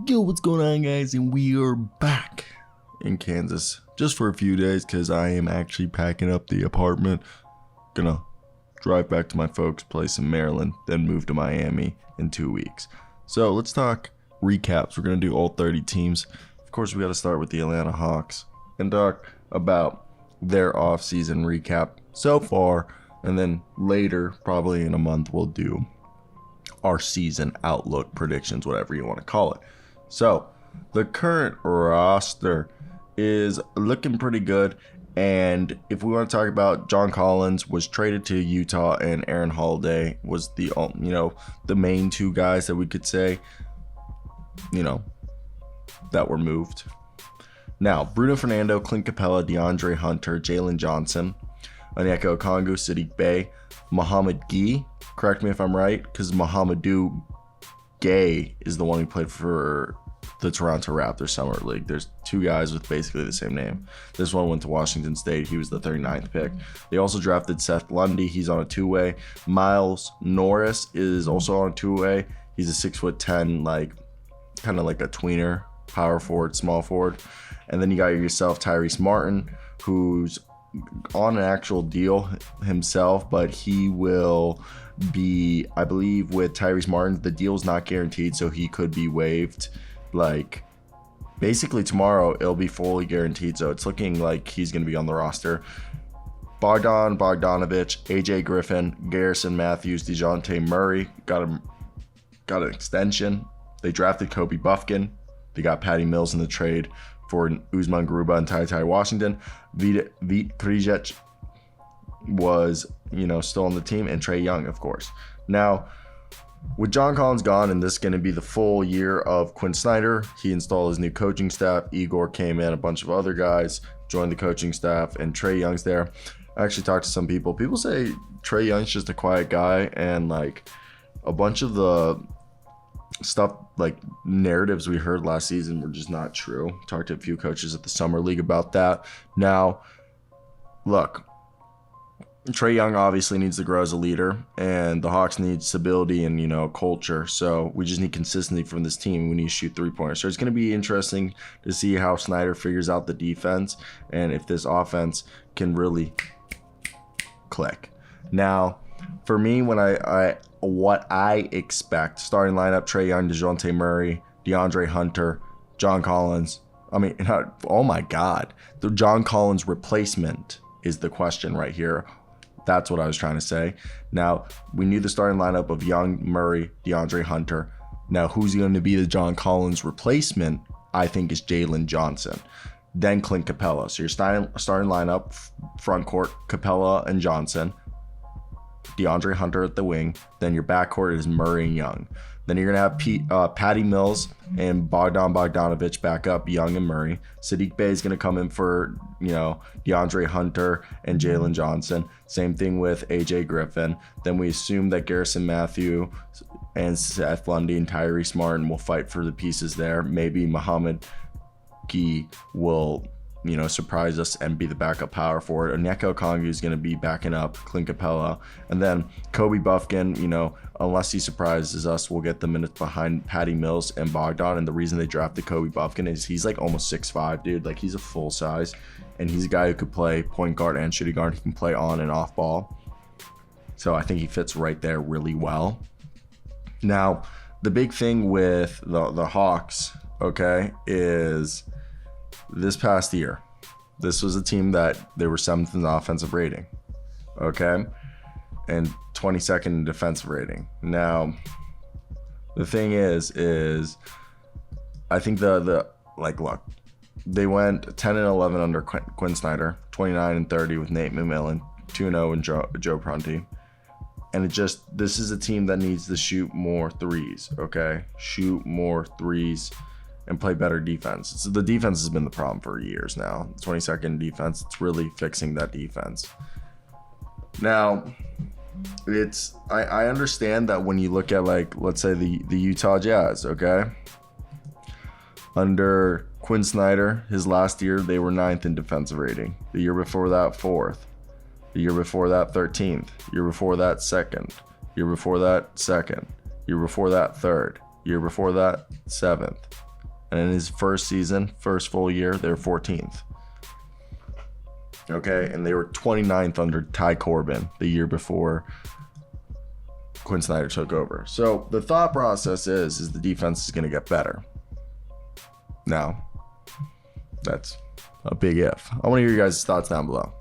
Yo, what's going on, guys? And we are back in Kansas just for a few days because I am actually packing up the apartment. Gonna drive back to my folks' place in Maryland, then move to Miami in 2 weeks. So let's talk recaps. We're gonna do all 30 teams. Of course, we got to start with the Atlanta Hawks and talk about their offseason recap so far, and then later, probably in a month, we'll do our season outlook predictions, whatever you want to call it. So the current roster is looking pretty good, and if we want to talk about, John Collins was traded to Utah and Aaron Holiday was the main two guys that we could say that were moved. Now Bruno Fernando, Clint Capella, DeAndre Hunter, Jalen Johnson, Onyeka Okongwu, Sadiq Bey, Mohamed Gee, correct me if I'm right, because Mohamedou Gay is the one who played for the Toronto Raptors Summer League. There's two guys with basically the same name. This one went to Washington State. He was the 39th pick. They also drafted Seth Lundy. He's on a two-way. Miles Norris is also on a two-way. He's a 6'10", kind of like a tweener, power forward, small forward. And then you got yourself Tyrese Martin, who's on an actual deal himself, but he will be, I believe, with Tyrese Martin, the deal's not guaranteed, so he could be waived. Basically tomorrow, it'll be fully guaranteed, so it's looking like he's going to be on the roster. Bogdanovich, AJ Griffin, Garrison Matthews, DeJounte Murray got an extension. They drafted Kobe Buffkin. They got Patty Mills in the trade for Usman Garuba and Ty Washington. Vit Krejci was, still on the team, and Trae Young, of course. Now, with John Collins gone, and this is going to be the full year of Quinn Snyder, he installed his new coaching staff. Igor came in, a bunch of other guys joined the coaching staff, and Trae Young's there. I actually talked to some people. People say Trae Young's just a quiet guy, and a bunch of the stuff, narratives we heard last season were just not true. Talked to a few coaches at the Summer League about that. Now, look, Trae Young obviously needs to grow as a leader, and the Hawks need stability and, culture. So we just need consistency from this team. We need to shoot three-pointers. So it's going to be interesting to see how Snyder figures out the defense and if this offense can really click. Now, for me, when what I expect, starting lineup: Trae Young, DeJounte Murray, DeAndre Hunter, John Collins. Oh my God. The John Collins replacement is the question right here. That's what I was trying to say. Now, we need the starting lineup of Young, Murray, DeAndre Hunter. Now, who's going to be the John Collins replacement, I think, is Jalen Johnson. Then Clint Capella. So your starting lineup, front court, Capella and Johnson. DeAndre Hunter at the wing. Then your backcourt is Murray and Young. Then you're going to have Patty Mills and Bogdanovich back up, Young and Murray. Sadiq Bey is going to come in for, DeAndre Hunter and Jalen Johnson. Same thing with AJ Griffin. Then we assume that Garrison Matthews and Seth Lundy and Tyrese Martin will fight for the pieces there. Maybe Mohamed Gee will surprise us and be the backup power forward. Onyeka Okongwu is going to be backing up Clint Capella. And then Kobe Buffkin, unless he surprises us, we'll get the minutes behind Patty Mills and Bogdan. And the reason they drafted Kobe Buffkin is he's almost 6'5", dude. He's a full size. And he's a guy who could play point guard and shooting guard. He can play on and off ball. So I think he fits right there really well. Now, the big thing with the Hawks, okay, is this past year, this was a team that they were 7th in the offensive rating, okay, and 22nd in defensive rating. Now, the thing is I think look, they went 10 and 11 under Quinn Snyder, 29 and 30 with Nate McMillan, 2-0 and Joe Prunty. And this is a team that needs to shoot more threes, okay? Shoot more threes and play better defense. So the defense has been the problem for years now. 22nd defense, it's really fixing that defense. Now, I understand that when you look at let's say the Utah Jazz, okay? Under Quinn Snyder, his last year, they were 9th in defensive rating. The year before that, 4th. The year before that, 13th. Year before that, 2nd. Year before that, 2nd. Year before that, 3rd. Year before that, 7th. And in his first season, first full year, they were 14th. Okay, and they were 29th under Ty Corbin the year before Quinn Snyder took over. So the thought process is the defense is going to get better. Now, that's a big if. I want to hear your guys' thoughts down below.